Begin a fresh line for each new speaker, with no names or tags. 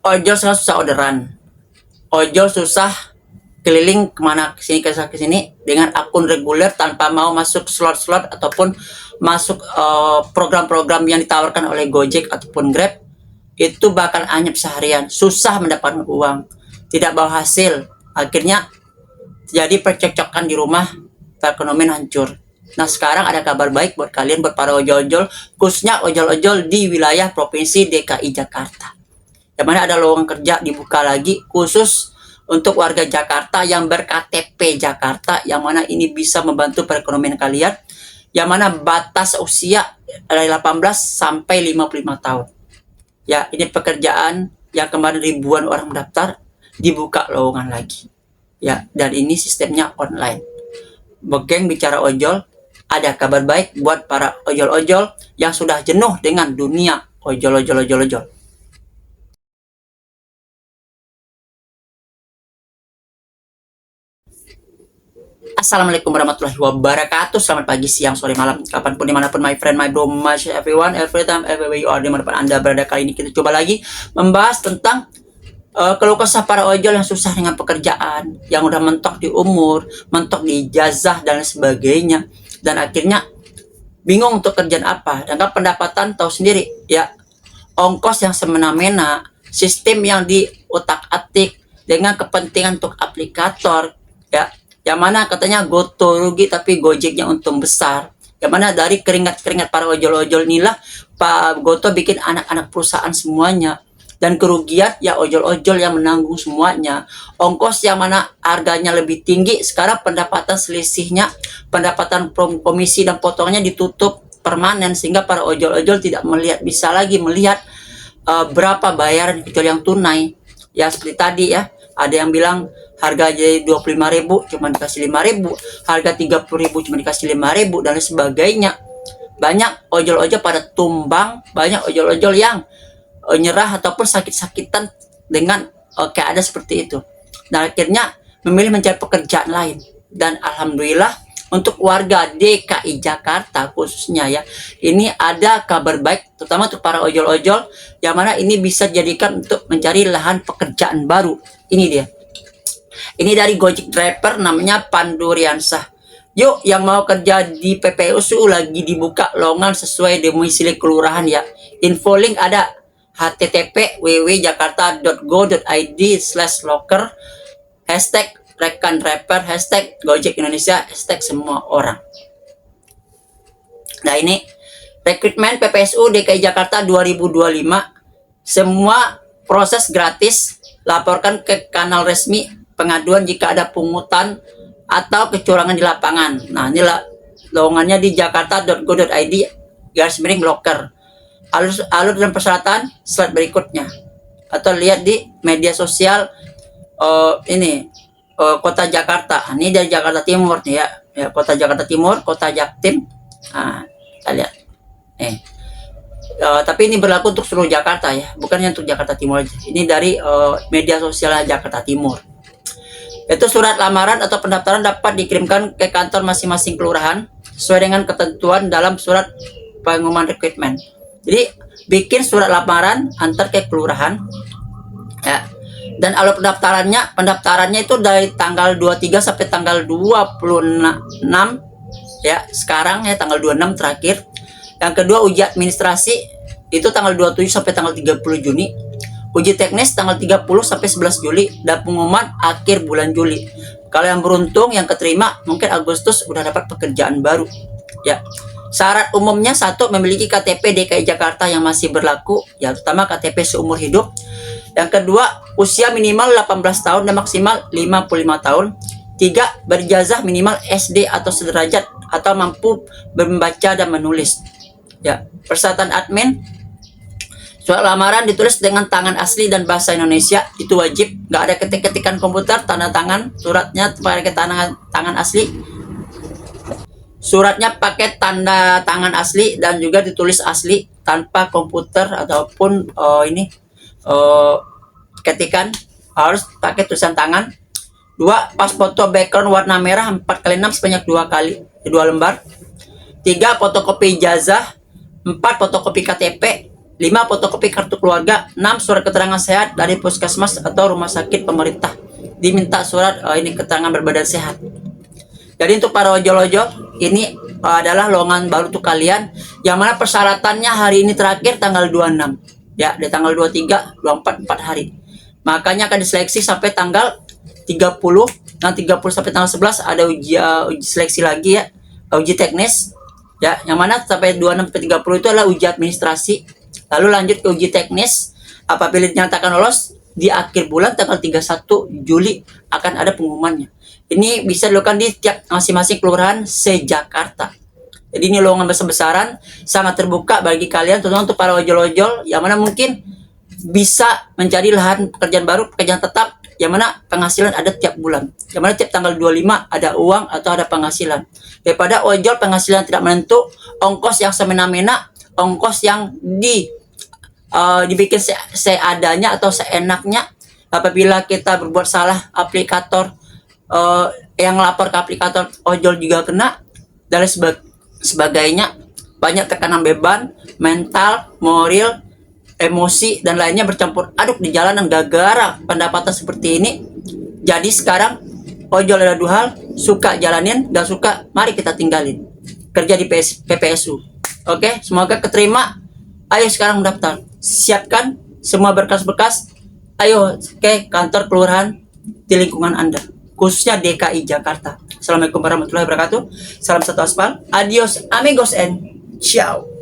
ojol sekarang susah orderan, ojol susah keliling kemana kesini ke sini dengan akun reguler tanpa mau masuk slot-slot ataupun masuk program-program yang ditawarkan oleh Gojek ataupun Grab, itu bakal anyep seharian, susah mendapatkan uang, tidak bawa hasil, akhirnya jadi percekcokan di rumah, perekonomian hancur. Nah sekarang ada kabar baik buat kalian, buat para ojol-ojol, khususnya ojol-ojol di wilayah Provinsi DKI Jakarta, yang mana ada lowongan kerja dibuka lagi khusus untuk warga Jakarta yang ber-KTP Jakarta, yang mana ini bisa membantu perekonomian kalian, yang mana batas usia dari 18 sampai 55 tahun. Ya, ini pekerjaan yang kemarin ribuan orang mendaftar, dibuka lowongan lagi. Ya, dan ini sistemnya online. Begeng bicara ojol, ada kabar baik buat para ojol-ojol yang sudah jenuh dengan dunia ojol. Assalamualaikum warahmatullahi wabarakatuh. Selamat pagi, siang, sore, malam, kapanpun, dimanapun, my friend, my bro, my everyone, every time, everywhere you are, dimanapun anda berada. Kali ini kita coba lagi membahas tentang keluh kesah para ojol yang susah dengan pekerjaan, yang udah mentok di umur, mentok di ijazah dan sebagainya, dan akhirnya bingung untuk kerjaan apa. Dan kan pendapatan tahu sendiri ya, ongkos yang semena-mena, sistem yang diutak-atik dengan kepentingan untuk aplikator ya, yang mana katanya Goto rugi tapi Gojeknya untung besar, yang mana dari keringat-keringat para ojol-ojol inilah Pak Goto bikin anak-anak perusahaan semuanya, dan kerugian ya ojol-ojol yang menanggung semuanya. Ongkos yang mana harganya lebih tinggi, sekarang pendapatan selisihnya, pendapatan komisi dan potongnya ditutup permanen, sehingga para ojol-ojol tidak bisa lagi melihat berapa bayaran kecuali yang tunai. Ya seperti tadi ya, ada yang bilang harga jadi 25.000 cuma dikasih 5.000, harga 30.000 cuma dikasih 5.000 dan sebagainya. Banyak ojol-ojol pada tumbang, banyak ojol-ojol yang nyerah ataupun sakit-sakitan dengan keadaan seperti itu, dan akhirnya memilih mencari pekerjaan lain. Dan alhamdulillah untuk warga DKI Jakarta khususnya ya, ini ada kabar baik terutama untuk para ojol-ojol, yang mana ini bisa dijadikan untuk mencari lahan pekerjaan baru. Ini dia, ini dari Gojek driver namanya Panduriansah. Yuk yang mau kerja di PPSU lagi dibuka lowongan sesuai domisili kelurahan ya. Info link ada http www.jakarta.go.id/loker, hashtag rekan driver, hashtag Gojek Indonesia, hashtag semua orang. Nah ini rekrutmen PPSU DKI Jakarta 2025, semua proses gratis, laporkan ke kanal resmi pengaduan jika ada pungutan atau kecurangan di lapangan. Nah inilah lowongannya di jakarta.go.id/loker. Alur dan persyaratan slide berikutnya, atau lihat di media sosial Kota Jakarta. Ini dari Jakarta Timur nih ya, Kota Jakarta Timur, Kota Jaktim. Nah, kita lihat. Tapi ini berlaku untuk seluruh Jakarta ya, bukannya untuk Jakarta Timur aja. Ini dari media sosial Jakarta Timur. Itu surat lamaran atau pendaftaran dapat dikirimkan ke kantor masing-masing kelurahan sesuai dengan ketentuan dalam surat pengumuman rekrutmen. Jadi bikin surat lamaran, antar ke kelurahan ya. Dan alur pendaftarannya itu dari tanggal 23 sampai tanggal 26 ya, sekarang ya tanggal 26 terakhir. Yang kedua uji administrasi itu tanggal 27 sampai tanggal 30 Juni. Uji teknis tanggal 30 sampai 11 Juli dan pengumuman akhir bulan Juli. Kalau yang beruntung yang keterima mungkin Agustus udah dapat pekerjaan baru ya. Syarat umumnya: satu, memiliki KTP DKI Jakarta yang masih berlaku ya, terutama KTP seumur hidup. Yang kedua, usia minimal 18 tahun dan maksimal 55 tahun. Tiga, berijazah minimal SD atau sederajat atau mampu membaca dan menulis. Ya, persyaratan admin: surat lamaran ditulis dengan tangan asli dan bahasa Indonesia, itu wajib. Nggak ada ketik-ketikan komputer, tanda tangan. Suratnya pakai tangan asli. Suratnya pakai tanda tangan asli dan juga ditulis asli tanpa komputer ataupun ketikan, harus pakai tulisan tangan. Dua, pas foto background warna merah 4x6 sebanyak 2 lembar. Tiga, fotokopi ijazah. 4, fotokopi KTP. 5. Fotokopi kartu keluarga. 6. Surat keterangan sehat dari puskesmas atau rumah sakit pemerintah. Diminta surat ini keterangan berbadan sehat. Jadi untuk para ojol-ojol, ini adalah lowongan baru untuk kalian, yang mana persyaratannya hari ini terakhir tanggal 26. Ya, di tanggal 23, 24, 4 hari. Makanya akan diseleksi sampai tanggal 30. Nah, 30 sampai tanggal 11 ada uji seleksi lagi ya, uji teknis. Ya, yang mana sampai 26 ke 30 itu adalah uji administrasi. Lalu lanjut ke uji teknis. Apabila dinyatakan lolos, di akhir bulan tanggal 31 Juli akan ada pengumumannya. Ini bisa dilakukan di tiap masing-masing kelurahan se-Jakarta. Jadi ini lowongan besar-besaran, sangat terbuka bagi kalian, terutama untuk para ojol-ojol yang mana mungkin bisa mencari lahan pekerjaan baru, pekerjaan tetap, yang mana penghasilan ada tiap bulan, yang mana tiap tanggal 25 ada uang atau ada penghasilan. Daripada ojol penghasilan tidak menentu, ongkos yang semena-mena, ongkos yang dibikin seadanya atau seenaknya. Apabila kita berbuat salah, aplikator yang lapor ke aplikator ojol juga kena, dan sebagainya. Banyak tekanan beban mental, moral, emosi dan lainnya bercampur aduk di jalanan gara-gara pendapatan seperti ini. Jadi sekarang ojol ada dua hal, suka jalanin, gak suka mari kita tinggalin. Kerja di PPSU. Oke, semoga keterima. Ayo sekarang mendaftar. Siapkan semua berkas-berkas. Ayo ke kantor kelurahan di lingkungan Anda, khususnya DKI Jakarta. Assalamualaikum warahmatullahi wabarakatuh. Salam satu aspal. Adios amigos and ciao.